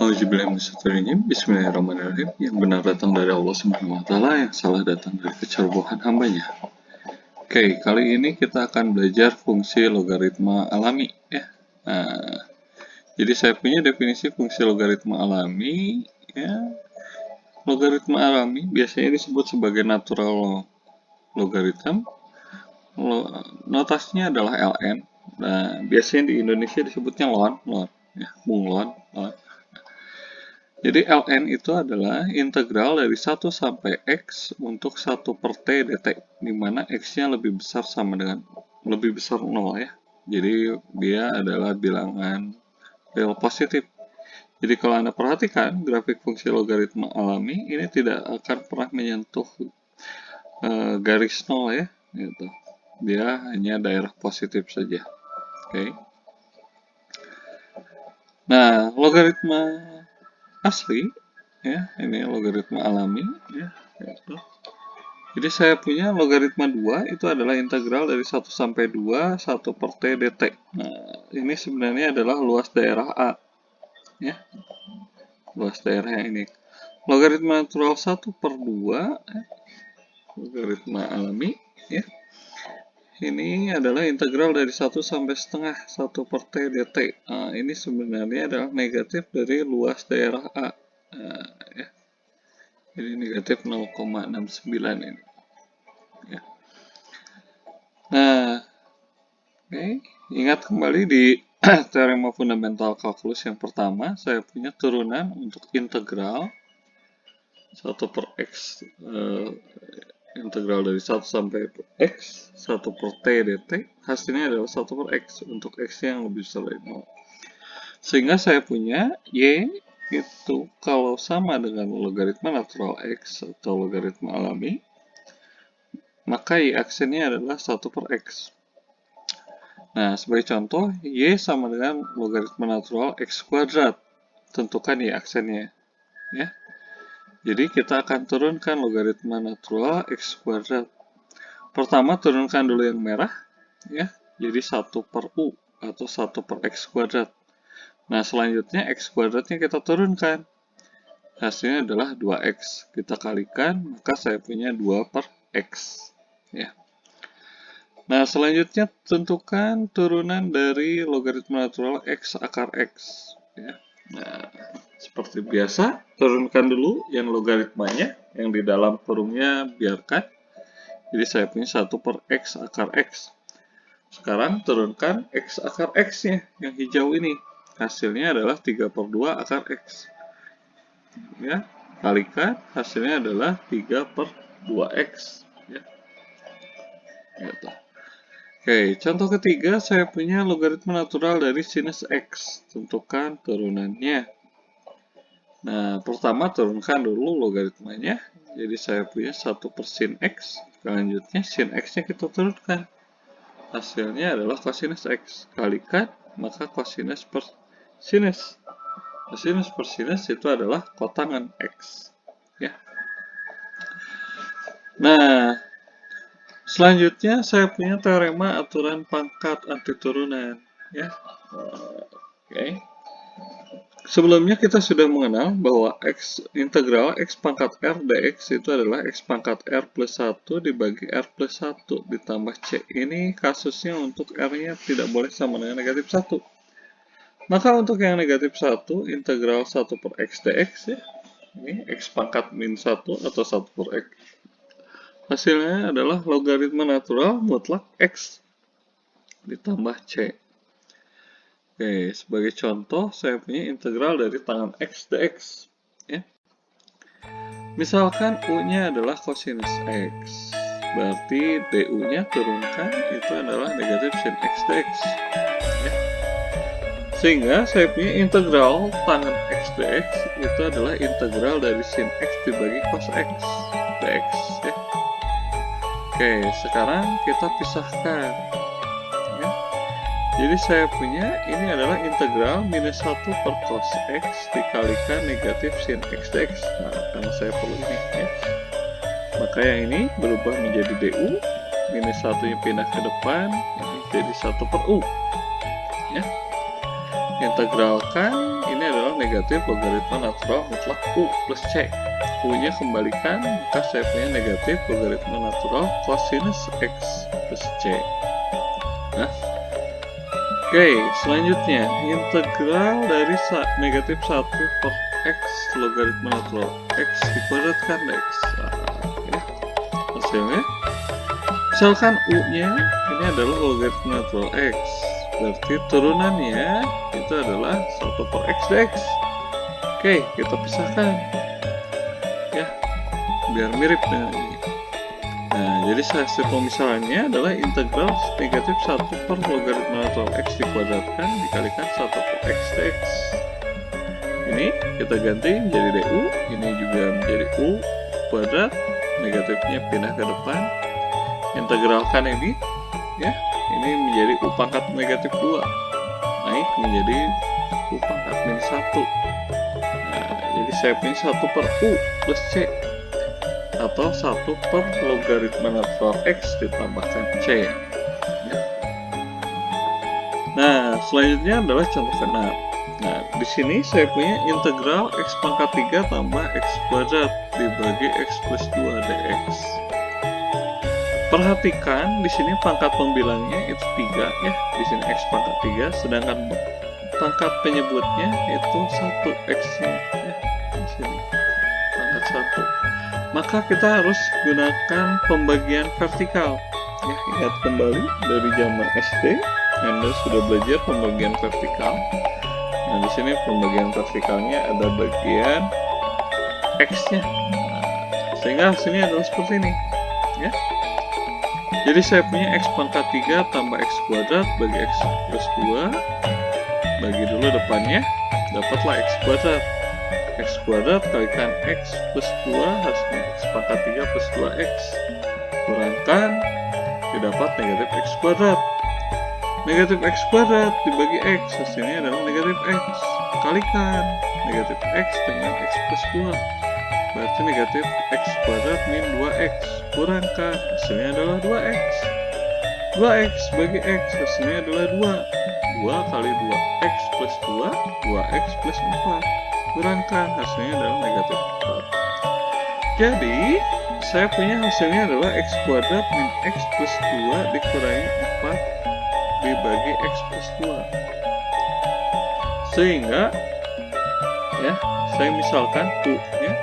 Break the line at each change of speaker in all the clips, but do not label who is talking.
Auzubillahiminasyaitonirrajim. Bismillahirrahmanirrahim. Yang benar datang dari Allah Subhanahu wa Ta'ala, yang salah datang dari kecerobohan hambanya. Oke, kali ini kita akan belajar fungsi logaritma alami ya. Nah, jadi saya punya definisi fungsi logaritma alami ya. Logaritma alami biasanya disebut sebagai natural logarithm. Notasinya adalah ln. Nah, biasanya di Indonesia disebutnya ln ya, bunglon. Jadi ln itu adalah integral dari 1 sampai x untuk 1 per t dt, di mana x-nya lebih besar sama dengan lebih besar 0 ya. Jadi dia adalah bilangan real positif. Jadi kalau Anda perhatikan grafik fungsi logaritma alami ini tidak akan pernah menyentuh garis 0 ya, gitu. Dia hanya daerah positif saja. Oke. Nah, logaritma asli ya, ini logaritma alami ya, gitu. Jadi saya punya logaritma 2 itu adalah integral dari 1 sampai 2 1 per t dt. Nah, ini sebenarnya adalah luas daerah A ya. Luas daerah yang ini. Logaritma natural 1 per 2 ya, logaritma alami ya. Ini adalah integral dari 1 sampai setengah 1 per t dt. Nah, ini sebenarnya adalah negatif dari luas daerah A. Nah, ya. Jadi negatif 0,69 ini. Ya. Nah, oke. Ingat kembali di teorema fundamental kalkulus yang pertama, saya punya turunan untuk integral 1 per x, integral dari 1 sampai x, 1 per t dt, hasilnya adalah 1 per x untuk x yang lebih besar dari 0. Sehingga saya punya y itu kalau sama dengan logaritma natural x atau logaritma alami, maka y aksennya adalah 1 per x. Nah, sebagai contoh, y sama dengan logaritma natural x kuadrat. Tentukan y aksennya ya. Jadi kita akan turunkan logaritma natural x kuadrat. Pertama turunkan dulu yang merah ya. Jadi 1 per u atau 1 per x kuadrat. Nah, selanjutnya x kuadratnya kita turunkan. Hasilnya adalah 2x. Kita kalikan, maka saya punya 2 per x ya. Nah, selanjutnya tentukan turunan dari logaritma natural x akar x ya. Nah, seperti biasa, turunkan dulu yang logaritmanya, yang di dalam kurungnya biarkan. Jadi saya punya 1 per x akar x. Sekarang turunkan x akar x-nya, yang hijau ini. Hasilnya adalah 3 per 2 akar x. Ya, kalikan, hasilnya adalah 3 per 2x. Ya. Gitu. Oke, contoh ketiga, saya punya logaritma natural dari sinus x. Tentukan turunannya. Nah, pertama turunkan dulu logaritmanya. Jadi saya punya 1 per sin x. Selanjutnya sin x-nya kita turunkan. Hasilnya adalah cosinus x. Kalikan, maka cosinus per sinus. Cosinus per sinus itu adalah kotangan x. Ya. Nah, selanjutnya saya punya teorema aturan pangkat antiturunan ya. Oke. Sebelumnya kita sudah mengenal bahwa x integral x pangkat r dx itu adalah x pangkat r plus 1 dibagi r plus 1 ditambah c. Ini kasusnya untuk r-nya tidak boleh sama dengan negatif 1. Maka untuk yang negatif 1, integral 1 per x dx ya. Ini x pangkat min 1 atau 1 per x. Hasilnya adalah logaritma natural mutlak x ditambah c. Oke, sebagai contoh saya punya integral dari tangan x dx ya. Misalkan u-nya adalah cosinus x. Berarti du-nya turunkan itu adalah negatif sin x dx ya. Sehingga saya punya integral tangan x dx itu adalah integral dari sin x dibagi cos x dx ya. Oke, sekarang kita pisahkan ya. Jadi saya punya ini adalah integral minus 1 per cos x dikalikan negatif sin x dx. Nah, karena saya perlu ini ya. Maka yang ini berubah menjadi du, minus 1-nya pindah ke depan, ini jadi 1 per u ya. Integralkan, ini adalah negatif logaritma natural mutlak U plus C. U-nya kembalikan, maka saya punya negatif logaritma natural cosinus X plus C. Nah, oke, selanjutnya integral dari negatif 1 per X logaritma natural X dikuadratkan X. Nah, oke. Hasilnya, misalkan U-nya ini adalah logaritma natural X, berarti turunannya itu adalah 1 per X dx. Oke, kita pisahkan ya, biar mirip dengan ini. Nah, jadi hasil pemisahannya adalah integral negatif 1 per logaritma natural X dikuadratkan dikalikan 1 per X dx. Ini kita ganti menjadi du, ini juga menjadi U kuadrat, negatifnya pindah ke depan, integralkan ini ya, ini menjadi U pangkat negatif 2, naik menjadi U pangkat min 1. Nah, jadi saya punya 1 per U plus C, atau 1 per logaritma natural X ditambahkan C ya. Nah, selanjutnya adalah contoh ke-6. Nah, di sini saya punya integral X pangkat 3 tambah X kuadrat dibagi X plus 2 dx. Perhatikan di sini pangkat pembilangnya itu 3 ya, di sini X pangkat 3, sedangkan pangkat penyebutnya itu 1 X-nya ya, di sini pangkat 1. Maka kita harus gunakan pembagian vertikal ya. Ingat kembali dari zaman SD Anda sudah belajar pembagian vertikal. Nah, di sini pembagian vertikalnya ada bagian X-nya, sehingga hasilnya adalah seperti ini ya. Jadi saya punya X pangkat 3 tambah X kuadrat bagi X plus 2, bagi dulu depannya, dapatlah X kuadrat. X kuadrat kalikan X plus 2, hasilnya X pangkat 3 plus 2X. Kurangkan, didapat negatif X kuadrat. Negatif X kuadrat dibagi X, hasilnya adalah negatif X. Kalikan negatif X dengan X plus 2, berarti negatif X kuadrat min 2X. Kurangkan, hasilnya adalah 2X. 2X bagi X, hasilnya adalah 2. 2 kali 2X plus 2, 2X plus 4. Kurangkan, hasilnya adalah negatif 4. Jadi, saya punya hasilnya adalah X kuadrat min X plus 2 dikurangi 4 dibagi X plus 2. Sehingga, ya, saya misalkan U-nya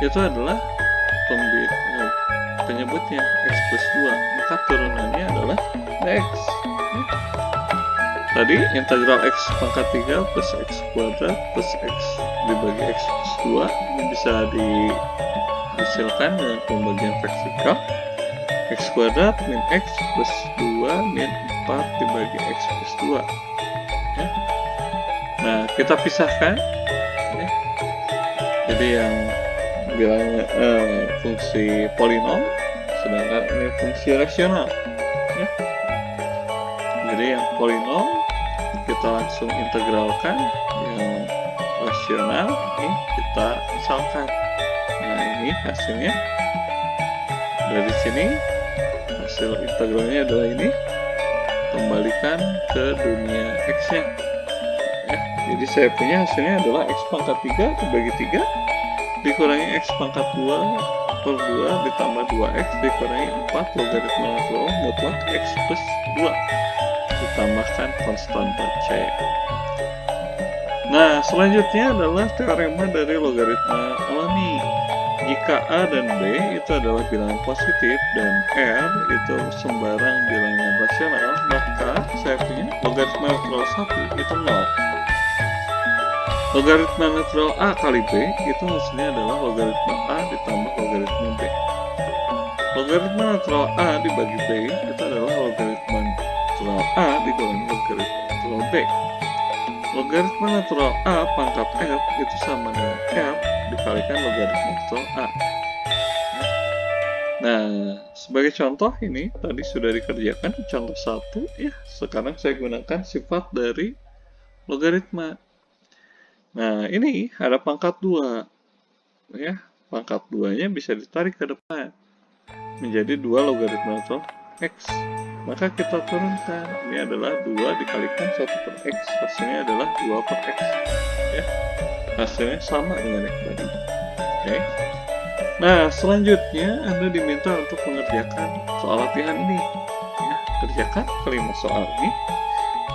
itu adalah penyebutnya X plus 2, maka turunannya adalah X ya. Tadi integral X pangkat 3 plus X kuadrat plus X dibagi X plus 2 ini bisa dihasilkan dengan pembagian vertikal. X kuadrat min X plus 2 min 4 dibagi X plus 2 ya. Nah, kita pisahkan ya. Jadi yang bilangnya fungsi polinom, sedangkan ini fungsi rasional ya. Jadi yang polinom kita langsung integralkan, yang rasional ini kita misalkan. Nah, ini hasilnya dari sini, hasil integralnya adalah ini, kembalikan ke dunia X nya ya. Jadi saya punya hasilnya adalah X pangkat 3 dibagi 3 dikurangi X pangkat 2 per 2 ditambah 2X dikurangi 4 logaritma natural mutlak X plus 2 ditambahkan konstanta C. Nah, selanjutnya adalah teorema dari logaritma alami. Jika A dan B itu adalah bilangan positif dan R itu sembarang bilangan rasional, maka saya punya logaritma natural 1 itu 0. Logaritma natural A kali B itu hasilnya adalah logaritma A ditambah logaritma B. Logaritma natural A dibagi B itu adalah logaritma natural A dikurangi logaritma natural B. Logaritma natural A pangkat F itu sama dengan F dikalikan logaritma natural A. Nah, sebagai contoh ini tadi sudah dikerjakan contoh 1 ya. Sekarang saya gunakan sifat dari logaritma. Nah, ini ada pangkat 2 ya. Pangkat 2-nya bisa ditarik ke depan menjadi 2 logaritma natural X. Maka kita turunkan. Ini adalah 2 dikalikan 1 per X. Hasilnya adalah 2 per X. Ya. Hasilnya sama dengan yang tadi. Oke. Nah, selanjutnya Anda diminta untuk mengerjakan soal latihan ini. Ya, kerjakan kelima soal ini.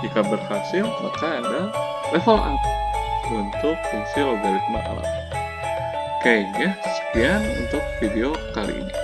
Jika berhasil, maka Anda level up untuk fungsi logaritma alat. Oke, ya, sekian untuk video kali ini.